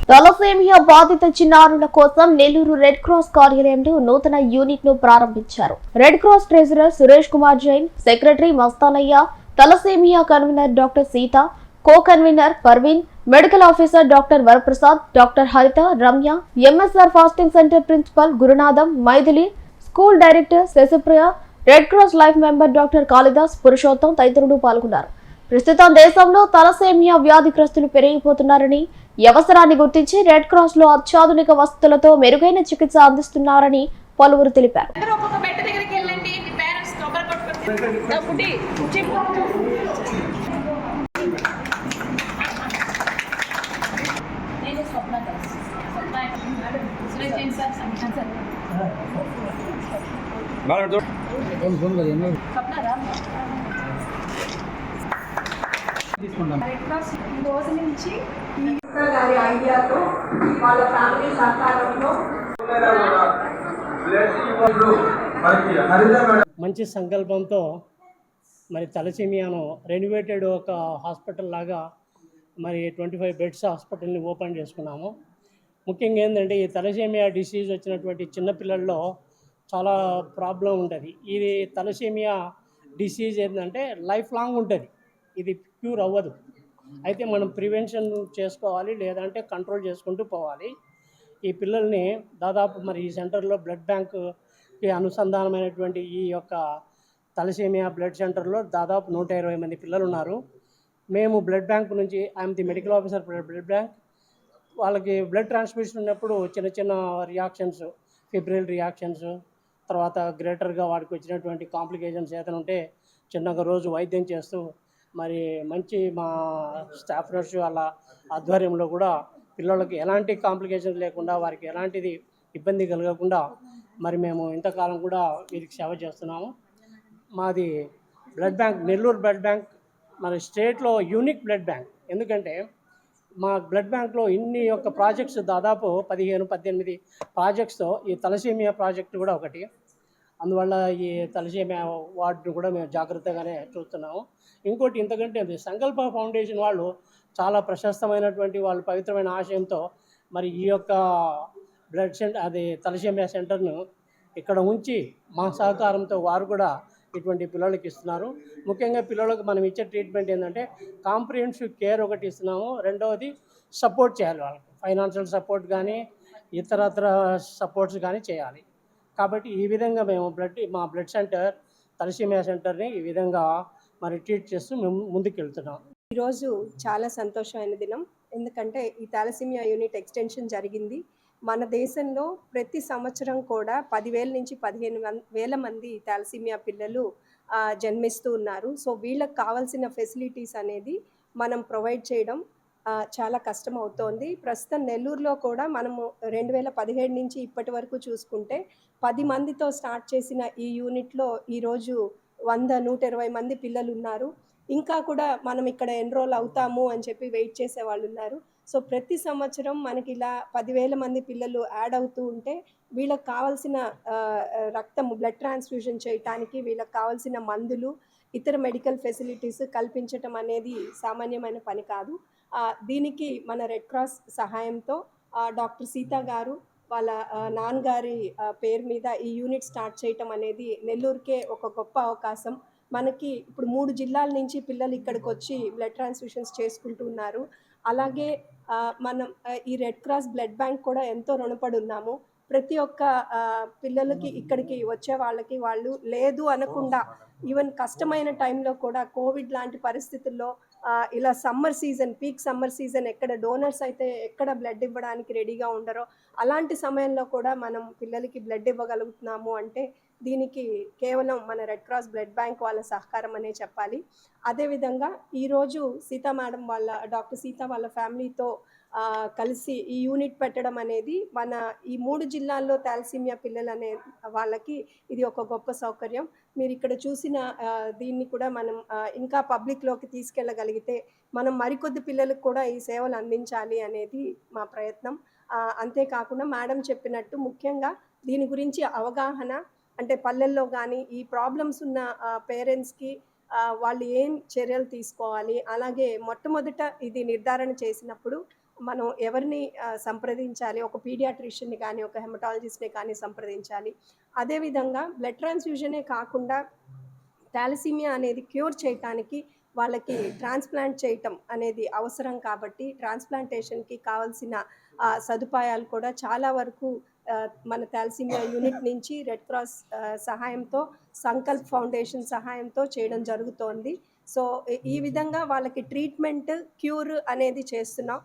Thalassemia బాధిత చిన్నారుల కోసం నెల్లూరు రెడ్ క్రాస్ కార్యాలయంలో నూతన యూనిట్ ను ప్రారంభించారు. Red cross treasurer Suresh Kumar Jain, secretary Mastanaiah, thalassemia convener doctor Sita, co convener Parveen, medical officer doctor Varaprasad, doctor Haritha, Ramya, MSR fasting centre principal Gurunatham, Mythili, school director Sasipriya, red cross life member doctor Kalidas, Purushottam తదితరులు పాల్గొన్నారు. ప్రస్తుతం దేశంలో తలసేమియా వ్యాధిగ్రస్తులు పెరిగిపోతున్నారని, ఈ అవసరాన్ని గుర్తించి రెడ్ క్రాస్ లో అత్యాధునిక వసతులతో మెరుగైన చికిత్స అందిస్తున్నారని పలువురు తెలిపారు. రెడ్ క్రాస్ ఈ రోజు నుంచి గారి ఐడియాతో వాళ్ళ ఫ్యామిలీ సహకారంలో మంచి సంకల్పంతో మరి తలసేమియాను రెనోవేటెడ్ ఒక హాస్పిటల్ లాగా మరి 25 బెడ్స్ హాస్పిటల్ని ఓపెన్ చేసుకున్నాము. ముఖ్యంగా ఏంటంటే ఈ తలసేమియా డిసీజ్ వచ్చినటువంటి చిన్నపిల్లల్లో చాలా ప్రాబ్లం ఉంటుంది. ఇది తలసేమియా డిసీజ్ ఏంటంటే లైఫ్ లాంగ్ ఉంటుంది, ఇది క్యూర్ అవ్వదు. అయితే మనం ప్రివెన్షన్ చేసుకోవాలి, లేదంటే కంట్రోల్ చేసుకుంటూ పోవాలి. ఈ పిల్లల్ని దాదాపు మరి ఈ సెంటర్లో బ్లడ్ బ్యాంక్కి అనుసంధానమైనటువంటి ఈ యొక్క తలసేమియా బ్లడ్ సెంటర్లో దాదాపు 120 మంది పిల్లలు ఉన్నారు. మేము బ్లడ్ బ్యాంక్ నుంచి I'm the medical officer blood bank, వాళ్ళకి బ్లడ్ ట్రాన్స్ఫ్యూషన్ ఉన్నప్పుడు చిన్న చిన్న రియాక్షన్స్, ఫిబ్రిల్ రియాక్షన్స్, తర్వాత గ్రేటర్గా వాడికి వచ్చినటువంటి కాంప్లికేషన్స్ ఏదైనా ఉంటే చిన్నగా రోజు వైద్యం చేస్తూ మరి మంచి మా స్టాఫ్ నర్సు వాళ్ళ ఆధ్వర్యంలో కూడా పిల్లలకి ఎలాంటి కాంప్లికేషన్స్ లేకుండా, వారికి ఎలాంటిది ఇబ్బంది కలగకుండా మరి మేము ఇంతకాలం కూడా వీరికి సేవ చేస్తున్నాము. మాది blood bank Nellore blood bank మన స్టేట్లో యూనిక్ బ్లడ్ బ్యాంక్. ఎందుకంటే మా బ్లడ్ బ్యాంక్లో ఇన్ని యొక్క ప్రాజెక్ట్స్ దాదాపు 15-18 ప్రాజెక్ట్స్తో ఈ తలసేమియా ప్రాజెక్టు కూడా ఒకటి. అందువల్ల ఈ తలసేమియా వార్డును కూడా మేము జాగ్రత్తగానే చూస్తున్నాము. ఇంకోటి ఇంతకంటే సంకల్ప ఫౌండేషన్ వాళ్ళు చాలా ప్రశస్తమైనటువంటి వాళ్ళు పవిత్రమైన ఆశయంతో మరి ఈ యొక్క బ్లడ్ సెంటర్ అది తలసేమియా సెంటర్ను ఇక్కడ ఉంచి మా సహకారంతో వారు కూడా ఇటువంటి పిల్లలకి ఇస్తున్నారు. ముఖ్యంగా పిల్లలకు మనం ఇచ్చే ట్రీట్మెంట్ ఏంటంటే కాంప్రిహెన్సివ్ కేర్ ఒకటి ఇస్తున్నాము. రెండవది సపోర్ట్ చేయాలి, వాళ్ళకి ఫైనాన్షియల్ సపోర్ట్ కానీ ఇతరత్ర సపోర్ట్స్ కానీ చేయాలి. కాబట్టి ఈ విధంగా మేము మా బ్లడ్ సెంటర్ తలసేమియా సెంటర్ని ఈ విధంగా మరి ట్రీట్ చేస్తూ మేము ముందుకు వెళ్తున్నాం. ఈరోజు చాలా సంతోషమైన దినం, ఎందుకంటే ఈ తలసేమియా యూనిట్ ఎక్స్టెన్షన్ జరిగింది. మన దేశంలో ప్రతి సంవత్సరం కూడా 10,000 నుంచి 15,000 మంది తలసేమియా పిల్లలు జన్మిస్తూ ఉన్నారు. సో వీళ్ళకి కావాల్సిన ఫెసిలిటీస్ అనేది మనం ప్రొవైడ్ చేయడం చాలా కష్టం అవుతోంది. ప్రస్తుతం నెల్లూరులో కూడా మనము 2017 నుంచి ఇప్పటి వరకు చూసుకుంటే 10 మందితో స్టార్ట్ చేసిన ఈ యూనిట్లో ఈరోజు 100-120 మంది పిల్లలు ఉన్నారు. ఇంకా కూడా మనం ఇక్కడ ఎన్రోల్ అవుతాము అని చెప్పి వెయిట్ చేసే వాళ్ళు ఉన్నారు. సో ప్రతి సంవత్సరం మనకి ఇలా 10,000 మంది పిల్లలు యాడ్ అవుతూ ఉంటే వీళ్ళకి కావాల్సిన రక్తం బ్లడ్ ట్రాన్స్ఫ్యూషన్ చేయటానికి వీళ్ళకి కావాల్సిన మందులు, ఇతర మెడికల్ ఫెసిలిటీస్ కల్పించటం అనేది సామాన్యమైన పని కాదు. దీనికి మన రెడ్ క్రాస్ సహాయంతో డాక్టర్ సీత గారు వాళ్ళ నాన్నగారి పేరు మీద ఈ యూనిట్ స్టార్ట్ చేయటం అనేది నెల్లూరుకే ఒక గొప్ప అవకాశం. మనకి ఇప్పుడు 3 జిల్లాల నుంచి పిల్లలు ఇక్కడికి వచ్చి బ్లడ్ ట్రాన్స్ఫ్యూషన్స్ చేసుకుంటూ ఉన్నారు. అలాగే మనం ఈ రెడ్ క్రాస్ బ్లడ్ బ్యాంక్ కూడా ఎంతో రుణపడి ఉన్నాము. ప్రతి ఒక్క పిల్లలకి ఇక్కడికి వచ్చే వాళ్ళకి వాళ్ళు లేదు అనకుండా ఈవెన్ కష్టమైన టైంలో కూడా కోవిడ్ లాంటి పరిస్థితుల్లో ఇలా summer season, peak summer season ఎక్కడ డోనర్స్ అయితే ఎక్కడ బ్లడ్ ఇవ్వడానికి రెడీగా ఉండరో అలాంటి సమయంలో కూడా మనం పిల్లలకి బ్లడ్ ఇవ్వగలుగుతున్నాము అంటే దీనికి కేవలం మన రెడ్ క్రాస్ బ్లడ్ బ్యాంక్ వాళ్ళ సహకారం అనే చెప్పాలి. అదేవిధంగా ఈరోజు సీతా మేడం వాళ్ళ డాక్టర్ సీత వాళ్ళ ఫ్యామిలీతో కలిసి ఈ యూనిట్ పెట్టడం అనేది మన ఈ 3 జిల్లాల్లో తలసేమియా పిల్లలు అనే వాళ్ళకి ఇది ఒక గొప్ప సౌకర్యం. మీరు ఇక్కడ చూసిన దీన్ని కూడా మనం ఇంకా పబ్లిక్లోకి తీసుకెళ్ళగలిగితే మనం మరికొద్ది పిల్లలకు కూడా ఈ సేవలు అందించాలి అనేది మా ప్రయత్నం. అంతేకాకుండా మేడం చెప్పినట్టు ముఖ్యంగా దీని గురించి అవగాహన, అంటే పల్లెల్లో కానీ ఈ ప్రాబ్లమ్స్ ఉన్న పేరెంట్స్కి వాళ్ళు ఏం చర్యలు తీసుకోవాలి, అలాగే మొట్టమొదట ఇది నిర్ధారణ చేసినప్పుడు మనం ఎవరిని సంప్రదించాలి, ఒక పీడియాట్రిషియన్ని కానీ, ఒక హెమటాలజిస్ట్‌ని కానీ సంప్రదించాలి. అదేవిధంగా బ్లడ్ ట్రాన్స్‌ఫ్యూజనే కాకుండా థాలసీమియా అనేది క్యూర్ చేయటానికి వాళ్ళకి ట్రాన్స్‌ప్లాంట్ చేయటం అనేది అవసరం కాబట్టి, ట్రాన్స్‌ప్లాంటేషన్‌కి కావాల్సిన సదుపాయాలు కూడా చాలా వరకు మన థాలసీమియా యూనిట్ నుంచి రెడ్ క్రాస్ సహాయంతో, సంకల్ప్ ఫౌండేషన్ సహాయంతో చేయడం జరుగుతోంది. సో, ఈ విధంగా వాళ్ళకి ట్రీట్మెంట్, క్యూర్ అనేది చేస్తున్నాం.